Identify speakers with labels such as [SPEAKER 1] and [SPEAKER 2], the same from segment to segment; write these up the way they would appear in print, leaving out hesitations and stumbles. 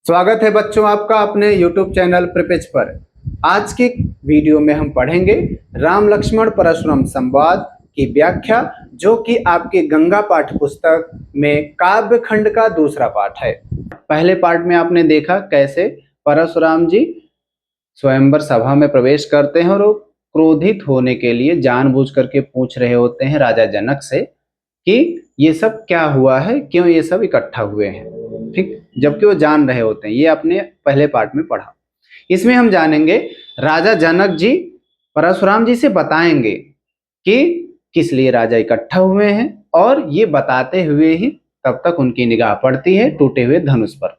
[SPEAKER 1] स्वागत है बच्चों आपका अपने YouTube चैनल प्रिपेज पर। आज की वीडियो में हम पढ़ेंगे राम लक्ष्मण परशुराम संवाद की व्याख्या, जो कि आपके गंगा पाठ पुस्तक में काव्य खंड का दूसरा पाठ है। पहले पार्ट में आपने देखा कैसे परशुराम जी स्वयंवर सभा में प्रवेश करते हैं और वो क्रोधित होने के लिए जानबूझ करके पूछ रहे होते हैं राजा जनक से कि ये सब क्या हुआ है, क्यों ये सब इकट्ठा हुए हैं। ठीक, जबकि वो जान रहे होते हैं। ये आपने पहले पार्ट में पढ़ा। इसमें हम जानेंगे राजा जनक जी परशुराम जी से बताएंगे कि किस लिए राजा इकट्ठा हुए हैं, और ये बताते हुए ही तब तक उनकी निगाह पड़ती है टूटे हुए धनुष पर।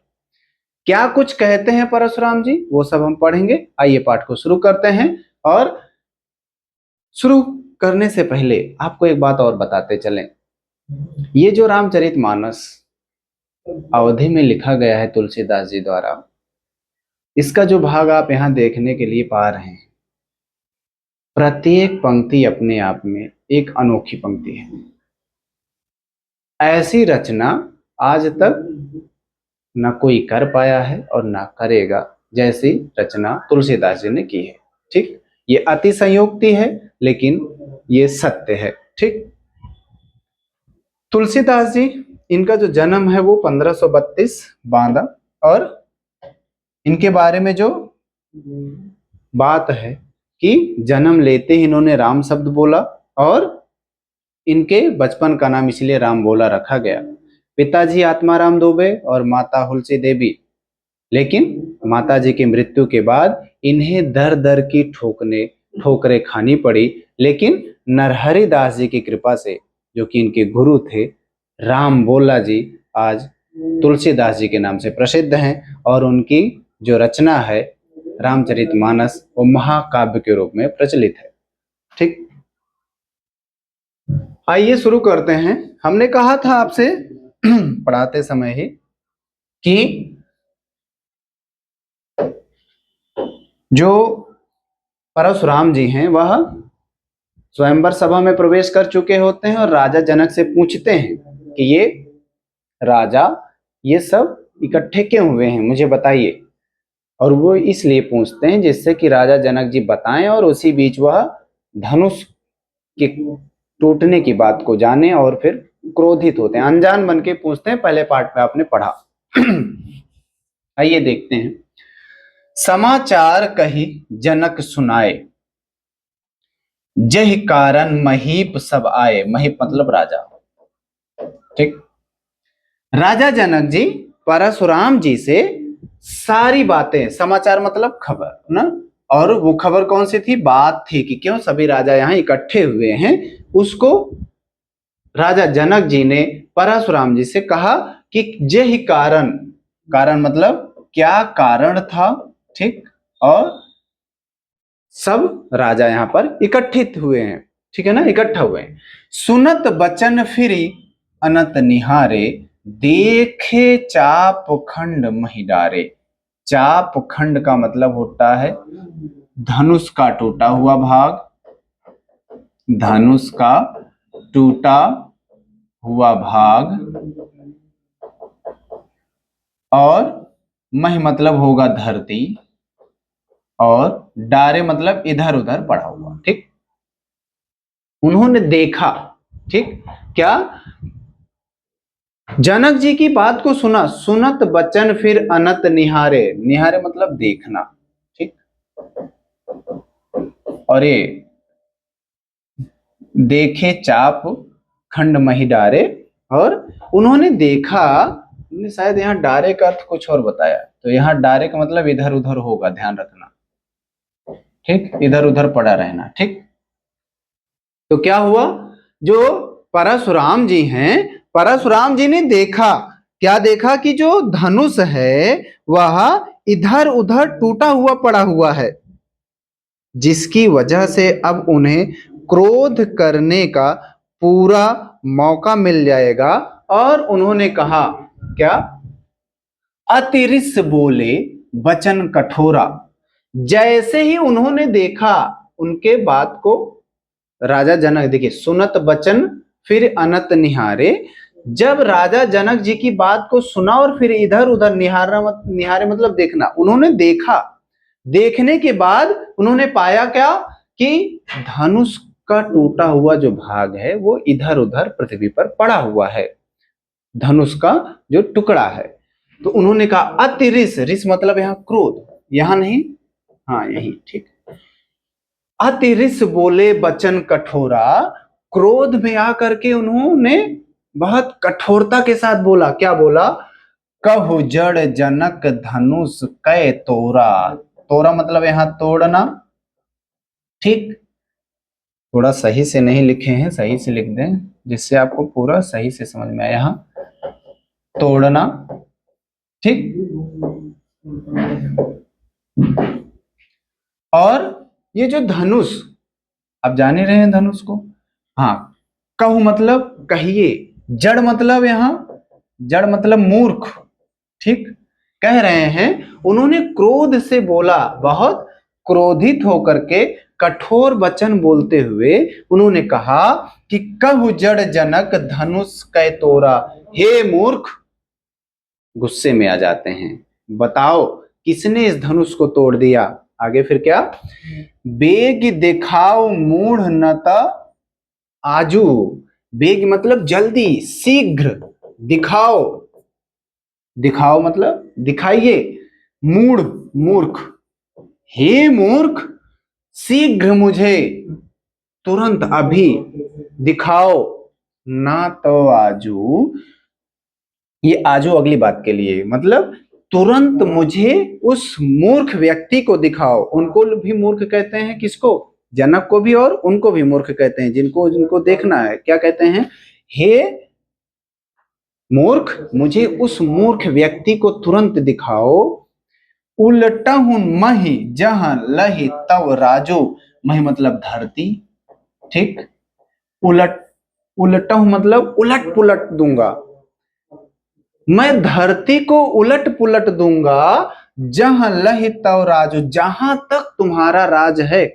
[SPEAKER 1] क्या कुछ कहते हैं परशुराम जी, वो सब हम पढ़ेंगे। आइए पाठ को शुरू करते हैं। और शुरू करने से पहले आपको एक बात और बताते चलें। ये जो रामचरितमानस अवधि में लिखा गया है तुलसीदास जी द्वारा, इसका जो भाग आप यहाँ देखने के लिए पा रहे हैं, प्रत्येक पंक्ति अपने आप में एक अनोखी पंक्ति है। ऐसी रचना आज तक न कोई कर पाया है और न करेगा, जैसी रचना तुलसीदास जी ने की है। ठीक, ये अतिशयोक्ति है लेकिन ये सत्य है। ठीक, तुलसीदास जी, इनका जो जन्म है वो 1532 बांदा, और इनके बारे में जो बात है कि जन्म लेते ही इन्होंने राम शब्द बोला, और इनके बचपन का नाम इसलिए राम बोला रखा गया। पिताजी आत्माराम दुबे और माता हुलसी देवी, लेकिन माताजी की मृत्यु के बाद इन्हें दर दर की ठोकरें खानी पड़ी, लेकिन नरहरि दास जी की कृपा से, जो कि इनके गुरु थे, राम बोला जी आज तुलसीदास जी के नाम से प्रसिद्ध हैं, और उनकी जो रचना है रामचरितमानस वो महाकाव्य के रूप में प्रचलित है। ठीक, आइए शुरू करते हैं। हमने कहा था आपसे पढ़ाते समय ही कि जो परशुराम जी हैं वह स्वयंवर सभा में प्रवेश कर चुके होते हैं और राजा जनक से पूछते हैं कि ये राजा, ये सब इकट्ठे क्यों हुए हैं, मुझे बताइए। और वो इसलिए पूछते हैं जिससे कि राजा जनक जी बताएं, और उसी बीच वह धनुष के टूटने की बात को जाने और फिर क्रोधित होते हैं। अनजान बन के पूछते हैं, पहले पार्ट में आपने पढ़ा। आइए देखते हैं। समाचार कही जनक सुनाए, जहि कारण महीप सब आए। महीप मतलब राजा। ठीक, राजा जनक जी परशुराम जी से सारी बातें, समाचार मतलब खबर ना, और वो खबर कौन सी थी, बात थी कि क्यों सभी राजा यहाँ इकट्ठे हुए हैं, उसको राजा जनक जी ने परशुराम जी से कहा कि जहि कारण, कारण मतलब क्या कारण था। ठीक, और सब राजा यहाँ पर इकट्ठित हुए हैं। ठीक है ना, इकट्ठा हुए हैं। सुनत बचन फिरी अनत निहारे, देखे चाप खंड मही डारे। चाप खंड का मतलब होता है धनुष का टूटा हुआ भाग, धनुष का टूटा हुआ भाग, और मही मतलब होगा धरती, और डारे मतलब इधर उधर पड़ा हुआ। ठीक, उन्होंने देखा। ठीक, क्या जनक जी की बात को सुना। सुनत बचन फिर अनत निहारे, निहारे मतलब देखना। ठीक, और ये देखे चाप खंड मही डारे, और उन्होंने देखा, उन्होंने शायद यहाँ डारे का अर्थ कुछ और बताया, तो यहाँ डारे का मतलब इधर उधर होगा, ध्यान रखना। ठीक, इधर उधर पड़ा रहना। ठीक, तो क्या हुआ, जो परशुराम जी हैं, परशुराम जी ने देखा, क्या देखा कि जो धनुष है वह इधर उधर टूटा हुआ पड़ा हुआ है, जिसकी वजह से अब उन्हें क्रोध करने का पूरा मौका मिल जाएगा। और उन्होंने कहा क्या, अतिरिस बोले वचन कठोरा। जैसे ही उन्होंने देखा उनके बात को, राजा जनक देखिए, सुनत बचन फिर अनत निहारे, जब राजा जनक जी की बात को सुना और फिर इधर उधर निहारे मतलब देखना, उन्होंने देखा, देखने के बाद उन्होंने पाया क्या कि धनुष का टूटा हुआ जो भाग है वो इधर उधर पृथ्वी पर पड़ा हुआ है, धनुष का जो टुकड़ा है। तो उन्होंने कहा अतिरिस, रिस मतलब यहाँ क्रोध, यहां नहीं, हाँ यही ठीक। अतिरिस बोले बचन कठोरा, क्रोध में आकर के उन्होंने बहुत कठोरता के साथ बोला, क्या बोला, कहु जड़ जनक धनुष कै तोरा, तोरा मतलब यहां तोड़ना, ठीक। थोड़ा सही से नहीं लिखे हैं, सही से लिख दें जिससे आपको पूरा सही से समझ में आए। यहां तोड़ना, ठीक। और ये जो धनुष, आप जान ही रहे हैं धनुष को, हाँ। कहु मतलब कहिए, जड़ मतलब यहां, जड़ मतलब मूर्ख, ठीक। कह रहे हैं उन्होंने क्रोध से बोला, बहुत क्रोधित होकर के कठोर वचन बोलते हुए उन्होंने कहा कि कहु जड़ जनक धनुष कै तोरा, हे मूर्ख, गुस्से में आ जाते हैं, बताओ किसने इस धनुष को तोड़ दिया। आगे फिर क्या, बेग दिखाओ मूढ़ नता आजू, बेग मतलब जल्दी, शीघ्र, दिखाओ, दिखाओ मतलब दिखाइए, मूढ़ मूर्ख, हे मूर्ख, शीघ्र मुझे तुरंत अभी दिखाओ, ना तो आजू, ये आजू अगली बात के लिए, मतलब तुरंत मुझे उस मूर्ख व्यक्ति को दिखाओ। उनको भी मूर्ख कहते हैं, किसको, जनक को भी और उनको भी मूर्ख कहते हैं, जिनको जिनको देखना है, क्या कहते हैं, हे मूर्ख, मुझे उस मूर्ख व्यक्ति को तुरंत दिखाओ। उलटहु मही जहां लही तव राजो, मही मतलब धरती, ठीक। उलट, उलटहु मतलब उलट पुलट दूंगा, मैं धरती को उलट पुलट दूंगा, जहां लही तव राजो, जहां तक तुम्हारा राज है,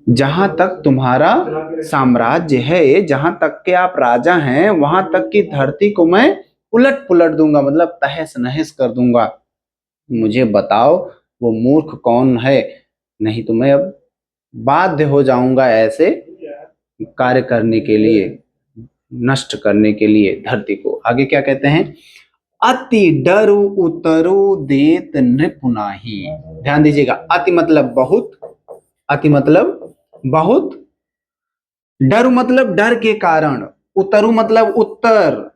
[SPEAKER 1] जहां तक तुम्हारा साम्राज्य है, जहां तक के आप राजा हैं, वहां तक की धरती को मैं उलट पुलट दूंगा, मतलब तहस नहस कर दूंगा। मुझे बताओ वो मूर्ख कौन है, नहीं तो मैं अब बाध्य हो जाऊंगा ऐसे कार्य करने के लिए, नष्ट करने के लिए धरती को। आगे क्या कहते हैं, अति डरु उतरु देत नृपुनाही, ध्यान दीजिएगा, अति मतलब बहुत, अति मतलब बहुत, डरु मतलब डर के कारण, उतरु मतलब उत्तर,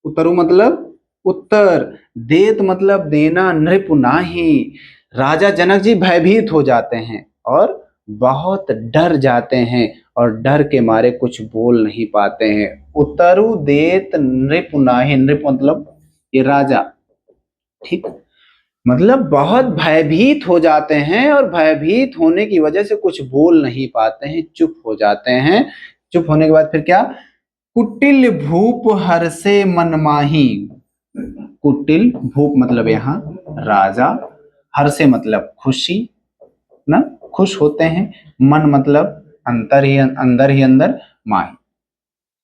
[SPEAKER 1] उतरु मतलब उत्तर, देत मतलब देना, नृपुनाही, राजा जनक जी भयभीत हो जाते हैं और बहुत डर जाते हैं और डर के मारे कुछ बोल नहीं पाते हैं। उतरु देत नृपुनाही, नृप मतलब ये राजा, ठीक, मतलब बहुत भयभीत हो जाते हैं और भयभीत होने की वजह से कुछ बोल नहीं पाते हैं, चुप हो जाते हैं। चुप होने के बाद फिर क्या, कुटिल भूप हर्षे मनमाही, कुटिल भूप मतलब यहाँ राजा, हर्षे मतलब खुशी ना, खुश होते हैं, मन मतलब अंदर ही अंदर, माही,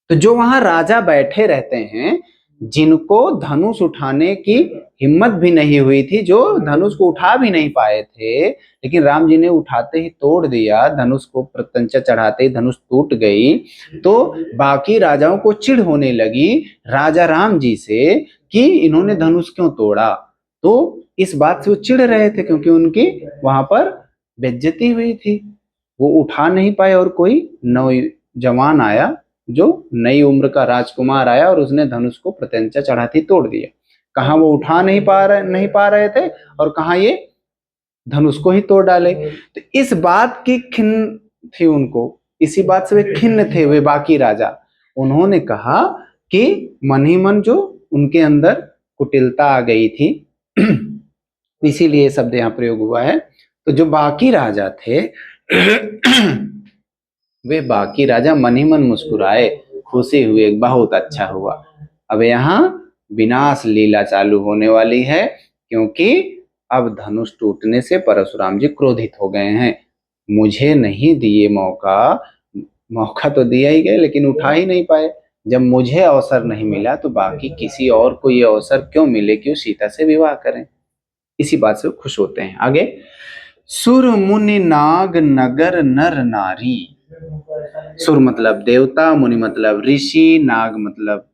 [SPEAKER 1] तो जो वहां राजा बैठे रहते हैं, जिनको धनुष उठाने की हिम्मत भी नहीं हुई थी, जो धनुष को उठा भी नहीं पाए थे, लेकिन राम जी ने उठाते ही तोड़ दिया, धनुष को प्रत्यंचा चढ़ाते ही धनुष टूट गई, तो बाकी राजाओं को चिढ़ होने लगी राजा राम जी से कि इन्होंने धनुष क्यों तोड़ा। तो इस बात से वो चिढ़ रहे थे क्योंकि उनकी वहां पर बेइज्जती हुई थी, वो उठा नहीं पाए और कोई नौजवान आया, जो नई उम्र का राजकुमार आया और उसने धनुष को प्रत्यंचा चढ़ाती तोड़ दिया। कहाँ वो उठा नहीं पा रहे थे और कहाँ ये धनुष को ही तोड़ डाले। तो इस बात की खिन्न थी उनको, इसी बात से वे खिन्न थे, वे बाकी राजा। उन्होंने कहा कि मन ही मन जो उनके अंदर कुटिलता आ गई थी इसीलिए शब्द यहाँ प्रयोग हुआ है। तो जो बाकी राजा थे वे बाकी राजा मन ही मन मुस्कुराए, खुशी हुए, बहुत अच्छा हुआ। अब यहाँ विनाश लीला चालू होने वाली है, क्योंकि अब धनुष टूटने से परशुराम जी क्रोधित हो गए हैं। मुझे नहीं दिए मौका, मौका तो दिया ही गया लेकिन उठा ही नहीं पाए, जब मुझे अवसर नहीं मिला तो बाकी किसी और को ये अवसर क्यों मिले कि वो सीता से विवाह करें। इसी बात से वो खुश होते हैं। आगे, सुर मुनि नाग नगर नर नारी। सुर मतलब देवता, मुनि मतलब ऋषि, नाग मतलब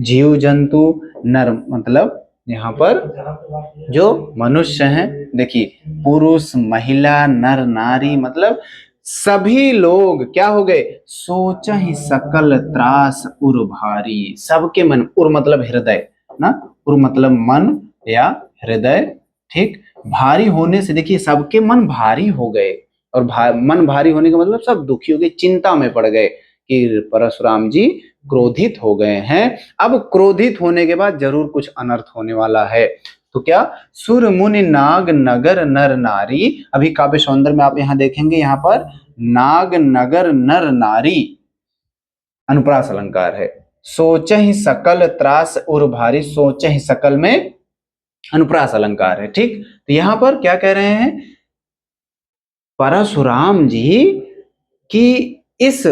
[SPEAKER 1] जीव जंतु, नर मतलब यहाँ पर जो मनुष्य हैं। देखिए, पुरुष महिला नर नारी मतलब सभी लोग क्या हो गए, सोचहि सकल त्रास उर भारी। सबके मन, उर मतलब हृदय ना, उर मतलब मन या हृदय, ठीक। भारी होने से देखिए सबके मन भारी हो गए, और मन भारी होने का मतलब सब दुखी हो गए, चिंता में पड़ गए कि परशुराम जी क्रोधित हो गए हैं। अब क्रोधित होने के बाद जरूर कुछ अनर्थ होने वाला है। तो क्या, सुर मुनि नाग नगर नर नारी। अभी काव्य सौंदर्य में आप यहाँ देखेंगे, यहाँ पर नाग नगर नर नारी अनुप्रास अलंकार है। सोचहि सकल त्रास उर भारी, सोचहि सकल में अनुप्रास अलंकार है, ठीक। तो यहाँ पर क्या कह रहे हैं, परशुराम जी की इस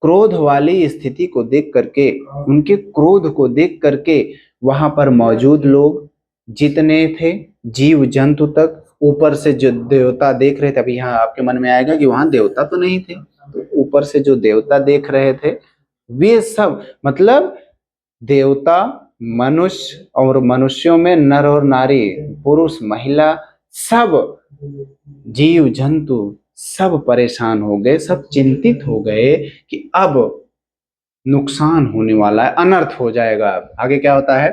[SPEAKER 1] क्रोध वाली स्थिति को देख करके, उनके क्रोध को देख करके वहां पर मौजूद लोग जितने थे, जीव जंतु तक, ऊपर से जो देवता देख रहे थे। अभी यहाँ आपके मन में आएगा कि वहां देवता तो नहीं थे, तो ऊपर से जो देवता देख रहे थे वे सब, मतलब देवता, मनुष्य, और मनुष्यों में नर और नारी, पुरुष महिला, सब जीव जंतु सब परेशान हो गए, सब चिंतित हो गए कि अब नुकसान होने वाला है, अनर्थ हो जाएगा। आगे क्या होता है,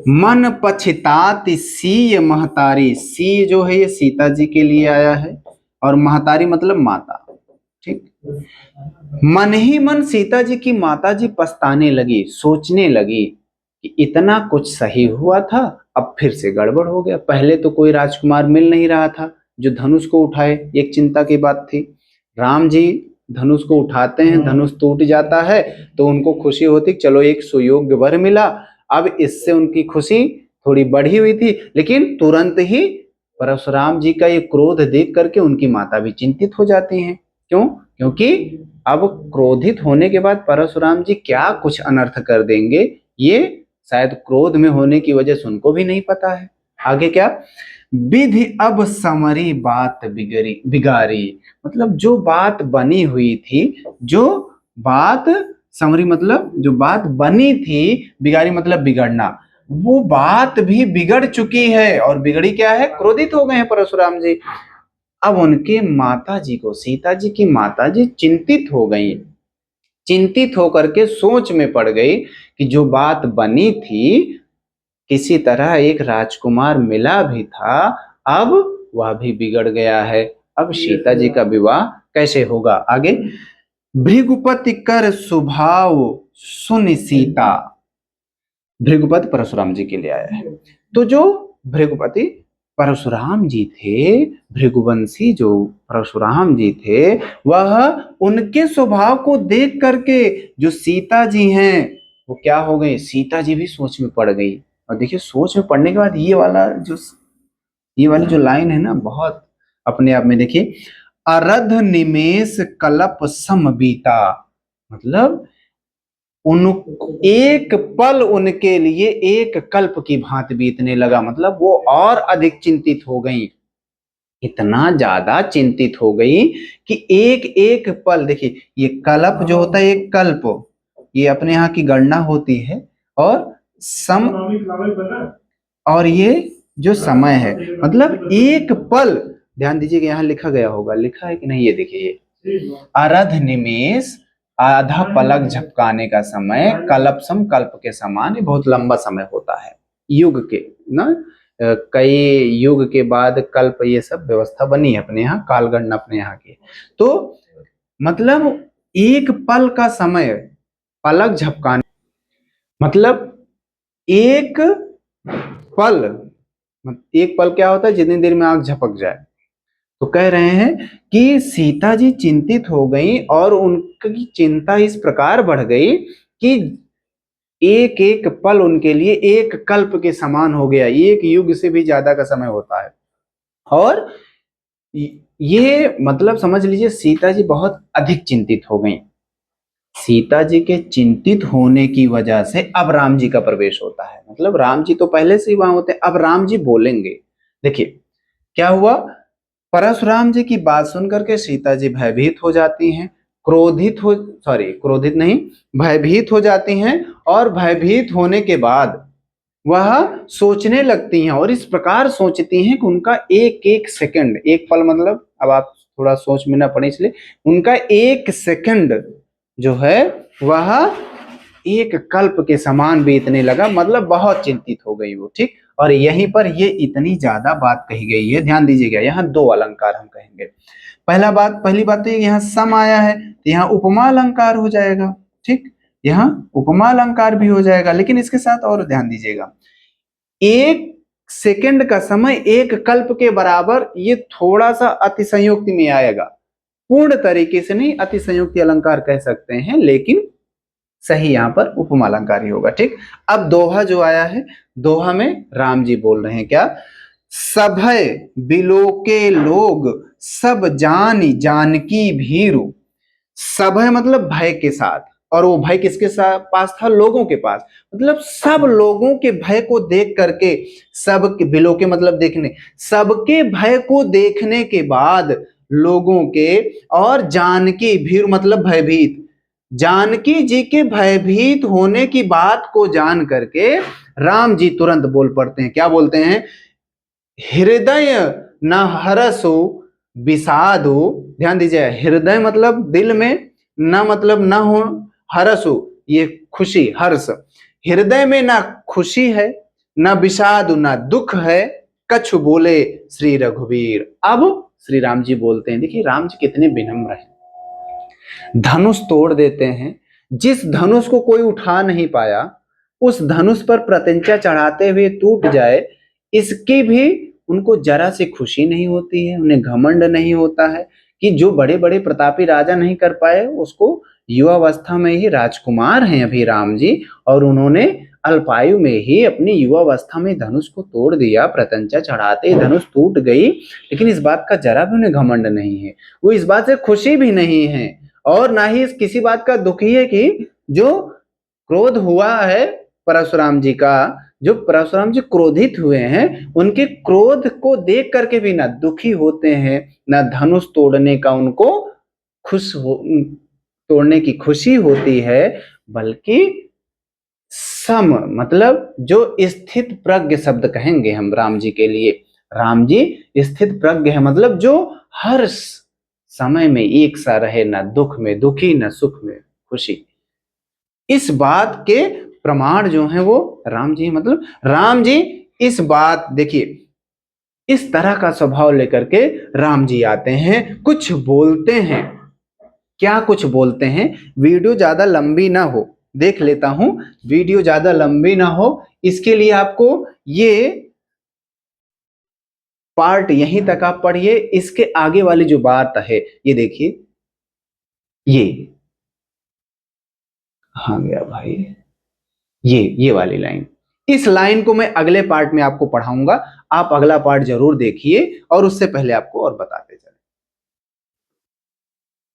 [SPEAKER 1] मन पछताति सीय महतारी। सी जो है ये सीता जी के लिए आया है, और महतारी मतलब माता, ठीक। मन ही मन सीता जी की माता जी पछताने लगी, सोचने लगी कि इतना कुछ सही हुआ था, अब फिर से गड़बड़ हो गया। पहले तो कोई राजकुमार मिल नहीं रहा था जो धनुष को उठाए, एक चिंता की बात थी। राम जी धनुष को उठाते हैं, धनुष टूट जाता है तो उनको खुशी होती, चलो एक सुयोग्य वर मिला। अब इससे उनकी खुशी थोड़ी बढ़ी हुई थी, लेकिन तुरंत ही परशुराम जी का ये क्रोध देख करके उनकी माता भी चिंतित हो जाती हैं। क्यों? क्योंकि अब क्रोधित होने के बाद परशुराम जी क्या कुछ अनर्थ कर देंगे, ये शायद क्रोध में होने की वजह से उनको भी नहीं पता है। आगे क्या, विधि अब समरी बात बिगड़ी बिगाड़ी। मतलब जो बात बनी हुई थी, जो बात समरी मतलब जो बात बनी थी, बिगाड़ी मतलब बिगड़ना, वो बात भी बिगड़ चुकी है। और बिगड़ी क्या है, क्रोधित हो गए हैं परशुराम जी। अब उनके माता जी को, सीता जी की माता जी चिंतित हो गई, चिंतित होकर के सोच में पड़ गई कि जो बात बनी थी, किसी तरह एक राजकुमार मिला भी था, अब वह भी बिगड़ गया है। अब सीता जी का विवाह कैसे होगा। आगे, भृगुपति कर सुभाव सुन सीता। भृगुपति परशुराम जी के लिए आया है। तो जो भृगुपति परशुराम जी थे, भृगुवंशी जो परशुराम जी थे, वह उनके स्वभाव को देख करके जो सीता जी हैं वो क्या हो गई, सीता जी भी सोच में पड़ गई। और देखिए, सोच में पड़ने के बाद ये वाली जो लाइन है ना, बहुत अपने आप में देखिए, अरध निमेष कलप सम बीता। मतलब उन एक पल उनके लिए एक कल्प की भांति बीतने लगा। मतलब वो और अधिक चिंतित हो गई, इतना ज्यादा चिंतित हो गई कि एक एक पल, देखिए ये कल्प जो होता है, एक कल्प, ये अपने यहाँ की गणना होती है, और सम, और ये जो समय है, मतलब एक पल। ध्यान दीजिएगा, यहाँ लिखा गया होगा, लिखा है कि नहीं, ये देखिए, ये अरध निमेष, आधा पलक झपकाने का समय, कल्पसम कल्प के समान। ये बहुत लंबा समय होता है युग के ना, कई युग के बाद कल्प, ये सब व्यवस्था बनी है अपने यहाँ, कालगणना अपने यहाँ की। तो मतलब एक पल का समय, पलक झपकाने मतलब एक पल, एक पल क्या होता है, जितनी देर में आंख झपक जाए। तो कह रहे हैं कि सीता जी चिंतित हो गई, और उनकी चिंता इस प्रकार बढ़ गई कि एक एक पल उनके लिए एक कल्प के समान हो गया, एक युग से भी ज्यादा का समय होता है। और ये मतलब समझ लीजिए, सीता जी बहुत अधिक चिंतित हो गई। सीता जी के चिंतित होने की वजह से अब राम जी का प्रवेश होता है। मतलब राम जी तो पहले से ही वहां होते हैं, अब राम जी बोलेंगे। देखिए क्या हुआ, परशुराम जी की बात सुनकर के सीता जी भयभीत हो जाती हैं, क्रोधित नहीं, भयभीत हो जाती हैं। और भयभीत होने के बाद वह सोचने लगती हैं, और इस प्रकार सोचती हैं कि उनका एक एक सेकंड, एक पल मतलब अब आप थोड़ा सोच में ना पड़े इसलिए, उनका एक सेकंड जो है वह एक कल्प के समान बीतने लगा। मतलब बहुत चिंतित हो गई वो, ठीक। और यहीं पर ये इतनी ज्यादा बात कही गई है, ध्यान दीजिएगा, यहाँ दो अलंकार हम कहेंगे। पहली बात तो यहाँ सम आया है, तो यहाँ उपमा अलंकार हो जाएगा, ठीक। यहाँ उपमा अलंकार भी हो जाएगा, लेकिन इसके साथ और ध्यान दीजिएगा, एक सेकंड का समय एक कल्प के बराबर, ये थोड़ा सा अतिशयोक्ति में आएगा, पूर्ण तरीके से नहीं, अतिशयोक्ति अलंकार कह सकते हैं, लेकिन सही यहां पर उपमा अलंकार ही होगा, ठीक। अब दोहा जो आया है, दोहा में राम जी बोल रहे हैं क्या, सभय बिलोके लोग सब जानी जानकी भीरु। सभय मतलब भय के साथ, और वो भय किसके साथ पास था, लोगों के पास। मतलब सब लोगों के भय को देख करके, सब बिलो के मतलब देखने, सबके भय को देखने के बाद लोगों के, और जानकी भीड़ मतलब भयभीत, जानकी जी के भयभीत होने की बात को जान करके राम जी तुरंत बोल पड़ते हैं। क्या बोलते हैं, हृदय न हरसो विषादो। ध्यान दीजिए, हृदय मतलब दिल में, न मतलब न हो, हरसो ये खुशी, हर्ष, हृदय में ना खुशी है, न विषाद, ना दुख है, कछु बोले श्री रघुवीर। अब श्री राम जी बोलते हैं, देखिए राम जी कितने विनम्र हैं, धनुष तोड़ देते हैं, जिस धनुष को कोई उठा नहीं पाया, उस धनुष पर प्रत्यंचा चढ़ाते हुए टूट जाए, इसकी भी उनको जरा से खुशी नहीं होती है, उन्हें घमंड नहीं होता है कि जो बड़े बड़े प्रतापी राजा नहीं कर पाए उसको, युवावस्था में ही राजकुमार हैं अभी राम जी, और उन्होंने अल्पायु में ही अपनी युवावस्था में धनुष को तोड़ दिया, प्रत्यंचा चढ़ाते ही धनुष टूट गई, लेकिन इस बात का जरा भी उन्हें घमंड नहीं है, वो इस बात से खुशी भी नहीं है, और ना ही किसी बात का दुख ही है कि जो क्रोध हुआ है परशुराम जी का, जो परशुराम जी क्रोधित हुए हैं, उनके क्रोध को देख करके भी ना दुखी होते हैं, ना धनुष तोड़ने का उनको तोड़ने की खुशी होती है, बल्कि सम मतलब जो स्थित प्रज्ञ शब्द कहेंगे हम राम जी के लिए, राम जी स्थित प्रज्ञ है, मतलब जो हर समय में एक सा रहे, ना दुख में दुखी, ना सुख में खुशी। इस बात के प्रमाण जो है वो राम जी, मतलब राम जी इस बात, देखिए इस तरह का स्वभाव लेकर के राम जी आते हैं, कुछ बोलते हैं। क्या कुछ बोलते हैं, वीडियो ज्यादा लंबी ना हो, देख लेता हूं, वीडियो ज्यादा लंबी ना हो, इसके लिए आपको ये पार्ट यहीं तक आप पढ़िए, इसके आगे वाली जो बात है ये देखिए, ये हाँ गया भाई, ये वाली लाइन, इस लाइन को मैं अगले पार्ट में आपको पढ़ाऊंगा, आप अगला पार्ट जरूर देखिए, और उससे पहले आपको और बताते चले,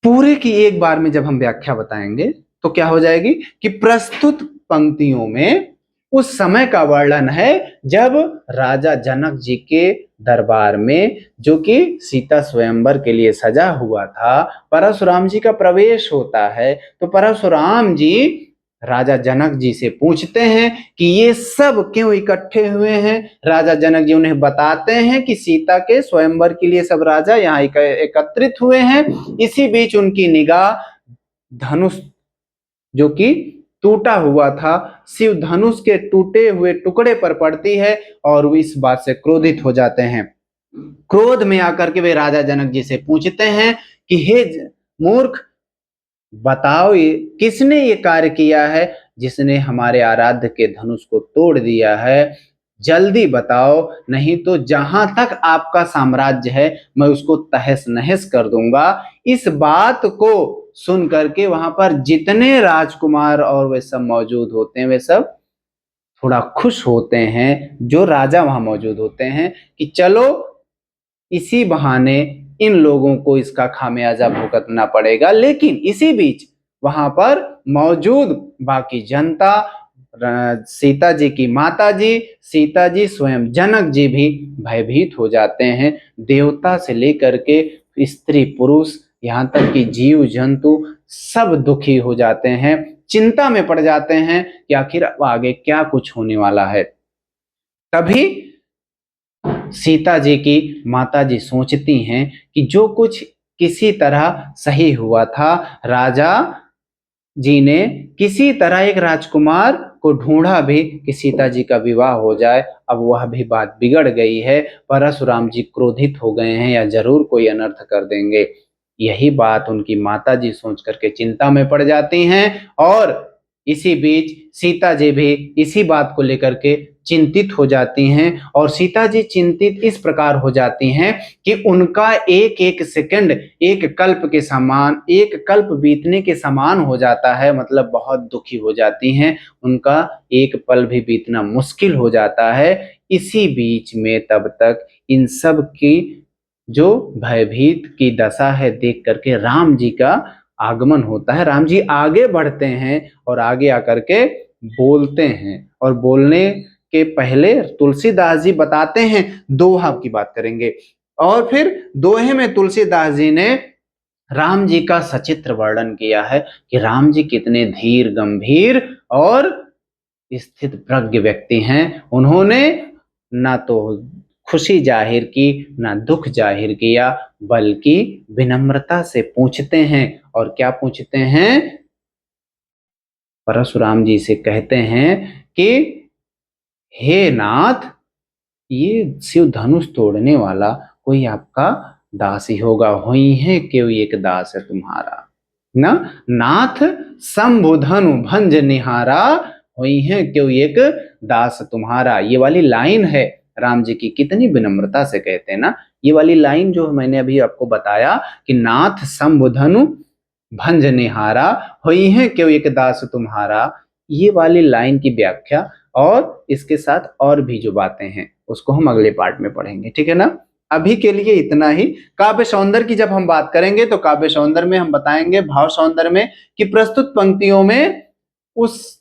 [SPEAKER 1] पूरे की एक बार में जब हम व्याख्या बताएंगे तो क्या हो जाएगी कि प्रस्तुत पंक्तियों में उस समय का वर्णन है जब राजा जनक जी के दरबार में, जो कि सीता स्वयंवर के लिए सजा हुआ था, परशुराम जी का प्रवेश होता है। तो परशुराम जी राजा जनक जी से पूछते हैं कि ये सब क्यों इकट्ठे हुए हैं। राजा जनक जी उन्हें बताते हैं कि सीता के स्वयंवर के लिए सब राजा यहाँ एकत्रित हुए हैं। इसी बीच उनकी निगाह धनुष जो कि टूटा हुआ था, शिव धनुष के टूटे हुए टुकड़े पर पड़ती है, और वो इस बात से क्रोधित हो जाते हैं। क्रोध में आकर के वे राजा जनक जी से पूछते हैं कि हे मूर्ख, बताओ ये किसने ये कार्य किया है, जिसने हमारे आराध्य के धनुष को तोड़ दिया है, जल्दी बताओ, नहीं तो जहां तक आपका साम्राज्य है मैं उसको तहस नहस कर दूंगा। इस बात को सुन करके वहां पर जितने राजकुमार और वे सब मौजूद होते हैं, वे सब थोड़ा खुश होते हैं, जो राजा वहां मौजूद होते हैं, कि चलो इसी बहाने इन लोगों को इसका खामियाजा भुगतना पड़ेगा। लेकिन इसी बीच वहां पर मौजूद बाकी जनता, सीता जी की माता जी, सीता जी स्वयं जनक जी भी भयभीत हो जाते हैं। देवता से लेकर के स्त्री पुरुष यहाँ तक कि जीव जंतु सब दुखी हो जाते हैं, चिंता में पड़ जाते हैं कि आखिर अब आगे क्या कुछ होने वाला है। तभी सीता जी की माता जी सोचती हैं कि जो कुछ किसी तरह सही हुआ था, राजा जी ने किसी तरह एक राजकुमार को ढूंढा भी कि सीता जी का विवाह हो जाए। अब वह भी बात बिगड़ गई है, परशुराम जी क्रोधित हो गए हैं या जरूर कोई अनर्थ कर देंगे। यही बात उनकी माता जी सोच करके चिंता में पड़ जाती हैं और इसी बीच सीता जी भी इसी बात को लेकर के चिंतित हो जाती हैं। और सीता जी चिंतित इस प्रकार हो जाती हैं कि उनका एक एक सेकंड एक कल्प के समान, एक कल्प बीतने के समान हो जाता है। मतलब बहुत दुखी हो जाती हैं, उनका एक पल भी बीतना मुश्किल हो जाता है। इसी बीच में तब तक इन सब की जो भयभीत की दशा है देख करके राम जी का आगमन होता है। राम जी आगे बढ़ते हैं और आगे आकर के बोलते हैं, और बोलने के पहले तुलसीदास जी बताते हैं, दोहा की बात करेंगे, और फिर दोहे में तुलसीदास जी ने राम जी का सचित्र वर्णन किया है कि राम जी कितने धीर गंभीर और स्थित प्रज्ञ व्यक्ति हैं। उन्होंने ना तो खुशी जाहिर की ना दुख जाहिर किया, बल्कि विनम्रता से पूछते हैं। और क्या पूछते हैं? परशुराम जी से कहते हैं कि हे नाथ, ये शिव धनुष तोड़ने वाला कोई आपका दास ही होगा, हुई है क्यों एक दास है तुम्हारा ना। नाथ शंभु धनु भंज निहारा, हुई है क्यों एक दास तुम्हारा। ये वाली लाइन है राम जी की, कितनी विनम्रता से कहते हैं ना। ये वाली लाइन जो मैंने अभी आपको बताया कि नाथ शंभु धनु भंज निहारा, हुई है क्यों एक दास तुम्हारा, ये वाली लाइन की व्याख्या और इसके साथ और भी जो बातें हैं उसको हम अगले पार्ट में पढ़ेंगे, ठीक है ना। अभी के लिए इतना ही। काव्य सौंदर्य की जब हम बात करेंगे तो काव्य सौंदर्य में हम बताएंगे, भाव सौंदर्य में, कि प्रस्तुत पंक्तियों में उस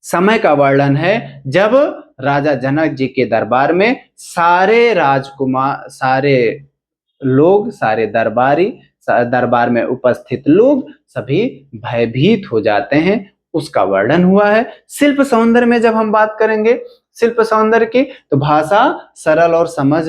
[SPEAKER 1] समय का वर्णन है जब राजा जनक जी के दरबार में सारे राजकुमार, सारे लोग, सारे दरबारी, दरबार में उपस्थित लोग सभी भयभीत हो जाते हैं, उसका वर्णन हुआ है। शिल्प सौंदर्य में जब हम बात करेंगे शिल्प सौंदर्य की, तो भाषा सरल और समझ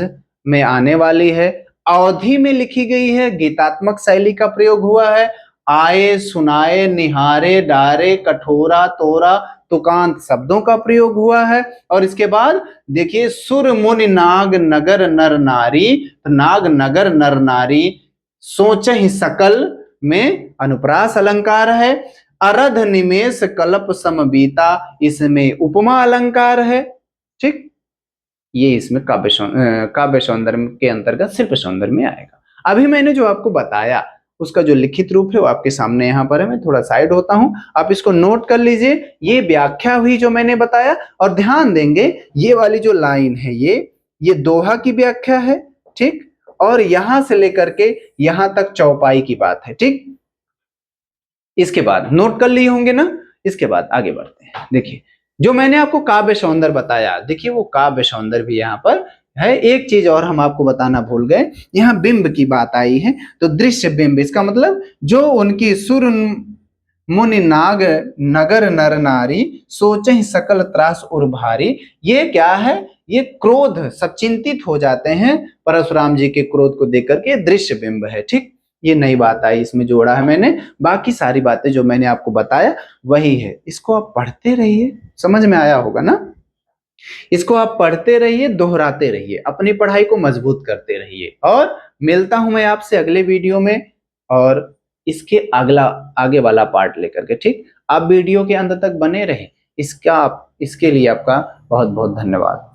[SPEAKER 1] में आने वाली है, अवधि में लिखी गई है, गीतात्मक शैली का प्रयोग हुआ है, आए सुनाए निहारे डारे कठोरा तोरा तुकांत शब्दों का प्रयोग हुआ है। और इसके बाद देखिए, सुर मुनि नाग नगर नर नारी, नाग नगर नर नारी सोचहि सकल में अनुप्रास अलंकार है, अरध निमेष कल्प समबीता, इसमें उपमा अलंकार है। ठीक, ये इसमें काव्य सौंदर्य के अंतर्गत शिल्प सौंदर्य में आएगा। अभी मैंने जो आपको बताया उसका जो लिखित रूप है वो आपके सामने यहाँ पर है। मैं थोड़ा साइड होता हूँ, आप इसको नोट कर लीजिए। ये व्याख्या हुई जो मैंने बताया, और ध्यान देंगे ये वाली जो लाइन है ये दोहा की व्याख्या है, ठीक, और यहां से लेकर के यहां तक चौपाई की बात है, ठीक। इसके बाद नोट कर लिए होंगे ना। इसके बाद आगे बढ़ते हैं। देखिए, जो मैंने आपको काव्य सौंदर्य बताया, देखिए वो काव्य सौंदर्य भी यहाँ पर है। एक चीज और हम आपको बताना भूल गए, यहाँ बिंब की बात आई है, तो दृश्य बिंब, इसका मतलब जो उनकी सुर मुनि नाग नगर नर नारी सोचे सकल त्रास उर भारी, ये क्या है? ये क्रोध, सब चिंतित हो जाते हैं परशुराम जी के क्रोध को देख करके, दृश्य बिंब है, ठीक। ये नई बात आई, इसमें जोड़ा है मैंने। बाकी सारी बातें जो मैंने आपको बताया वही है। इसको आप पढ़ते रहिए, समझ में आया होगा ना। इसको आप पढ़ते रहिए, दोहराते रहिए, अपनी पढ़ाई को मजबूत करते रहिए। और मिलता हूं मैं आपसे अगले वीडियो में, और इसके अगला आगे वाला पार्ट लेकर के, ठीक। आप वीडियो के अंत तक बने रहे, इसके लिए आपका बहुत बहुत धन्यवाद।